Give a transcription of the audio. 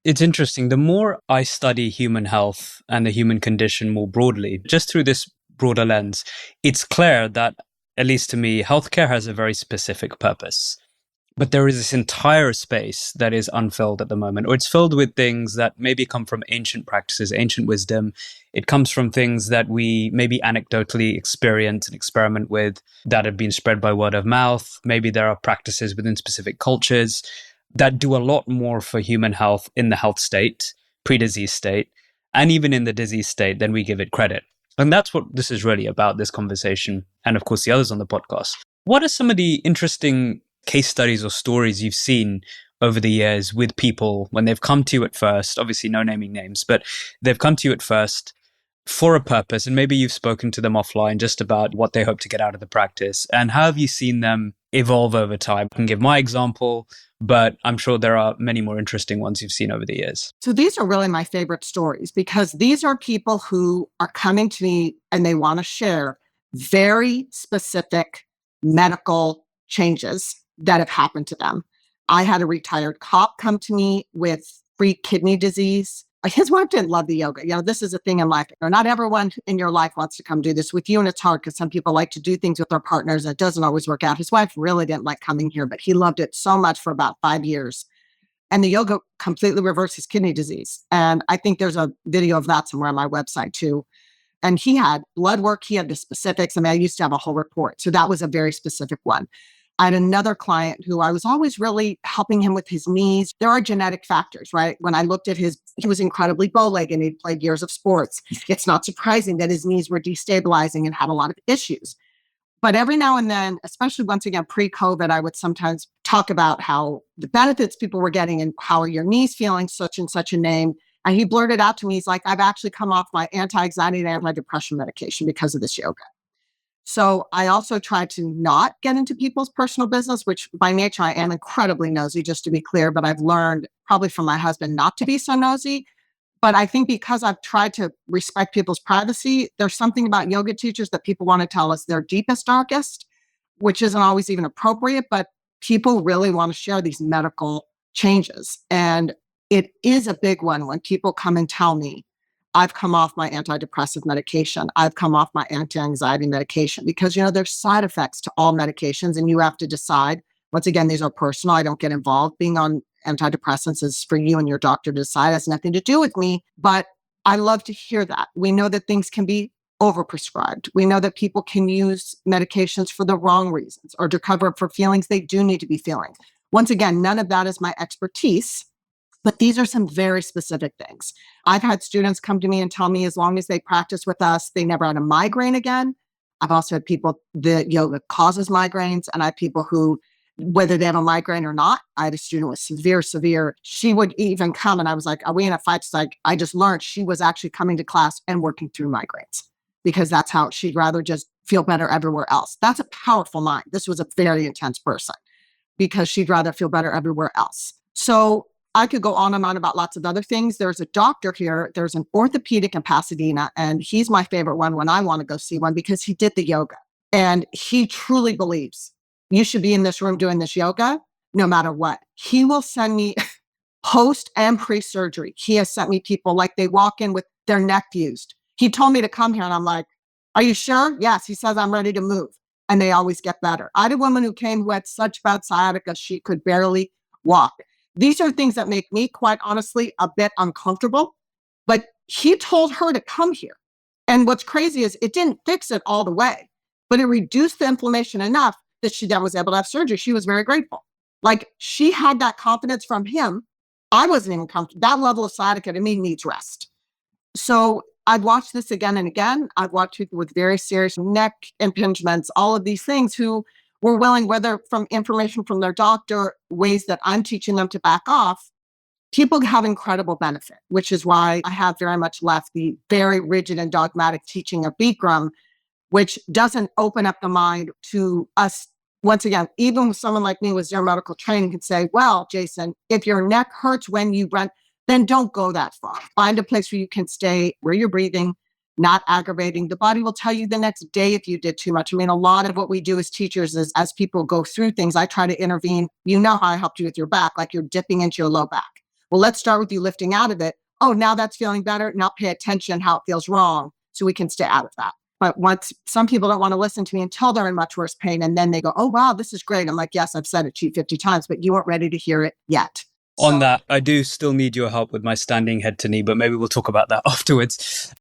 It's interesting. The more I study human health and the human condition more broadly, just through this broader lens, it's clear that, at least to me, healthcare has a very specific purpose. But there is this entire space that is unfilled at the moment, or it's filled with things that maybe come from ancient practices, ancient wisdom. It comes from things that we maybe anecdotally experience and experiment with that have been spread by word of mouth. Maybe there are practices within specific cultures that do a lot more for human health in the health state, pre-disease state, and even in the disease state than we give it credit. And that's what this is really about, this conversation, and of course the others on the podcast. What are some of the interesting case studies or stories you've seen over the years with people when they've come to you at first, obviously no naming names, but they've come to you at first for a purpose, and maybe you've spoken to them offline just about what they hope to get out of the practice, and how have you seen them evolve over time? I can give my example, but I'm sure there are many more interesting ones you've seen over the years. So these are really my favorite stories because these are people who are coming to me and they want to share very specific medical changes that have happened to them. I had a retired cop come to me with kidney disease. His wife didn't love the yoga. This is a thing in life. Not everyone in your life wants to come do this with you. And it's hard because some people like to do things with their partners. And it doesn't always work out. His wife really didn't like coming here, but he loved it so much for about 5 years. And the yoga completely reversed his kidney disease. And I think there's a video of that somewhere on my website too. And he had blood work. He had the specifics. I used to have a whole report. So that was a very specific one. I had another client who I was always really helping him with his knees. There are genetic factors, right? When I looked at he was incredibly bow-legged and he'd played years of sports. It's not surprising that his knees were destabilizing and had a lot of issues. But every now and then, especially once again, pre-COVID, I would sometimes talk about how the benefits people were getting and how are your knees feeling, such and such a name. And he blurted out to me, he's like, I've actually come off my anti-anxiety and antidepressant medication because of this yoga. So I also try to not get into people's personal business, which by nature I am incredibly nosy, just to be clear, but I've learned probably from my husband not to be so nosy. But I think because I've tried to respect people's privacy, there's something about yoga teachers that people want to tell us their deepest, darkest, which isn't always even appropriate, but people really want to share these medical changes. And it is a big one when people come and tell me, I've come off my antidepressive medication. I've come off my anti-anxiety medication because, there's side effects to all medications and you have to decide. Once again, these are personal. I don't get involved. Being on antidepressants is for you and your doctor to decide. It has nothing to do with me, but I love to hear that. We know that things can be overprescribed. We know that people can use medications for the wrong reasons or to cover up for feelings they do need to be feeling. Once again, none of that is my expertise. But these are some very specific things. I've had students come to me and tell me as long as they practice with us, they never had a migraine again. I've also had people that yoga causes migraines, and I have people who, whether they have a migraine or not, I had a student with severe. She would even come and I was like, are we in a fight? She's like, I just learned she was actually coming to class and working through migraines because that's how she'd rather just feel better everywhere else. That's a powerful mind. This was a very intense person because she'd rather feel better everywhere else. So I could go on and on about lots of other things. There's a doctor here. There's an orthopedic in Pasadena, and he's my favorite one when I want to go see one because he did the yoga. And he truly believes you should be in this room doing this yoga no matter what. He will send me post and pre-surgery. He has sent me people like they walk in with their neck fused. He told me to come here, and I'm like, are you sure? Yes. He says, I'm ready to move. And they always get better. I had a woman who came who had such bad sciatica, she could barely walk. These are things that make me, quite honestly, a bit uncomfortable. But he told her to come here. And what's crazy is it didn't fix it all the way, but it reduced the inflammation enough that she then was able to have surgery. She was very grateful. Like she had that confidence from him. I wasn't even comfortable. That level of sciatica to me needs rest. So I'd watched this again and again. I've watched people with very serious neck impingements, all of these things who were willing, whether from information from their doctor, ways that I'm teaching them to back off, people have incredible benefit, which is why I have very much left the very rigid and dogmatic teaching of Bikram, which doesn't open up the mind to us. Once again, even with someone like me with zero medical training can say, well, Jason, if your neck hurts when you run, then don't go that far. Find a place where you can stay, where you're breathing, not aggravating. The body will tell you the next day if you did too much. A lot of what we do as teachers is as people go through things, I try to intervene. You know how I helped you with your back, like you're dipping into your low back. Well, let's start with you lifting out of it. Oh, now that's feeling better. Now pay attention how it feels wrong so we can stay out of that. But once some people don't want to listen to me until they're in much worse pain. And then they go, oh, wow, this is great. I'm like, yes, I've said it to you 50 times, but you weren't ready to hear it yet. On that, I do still need your help with my standing head to knee, but maybe we'll talk about that afterwards.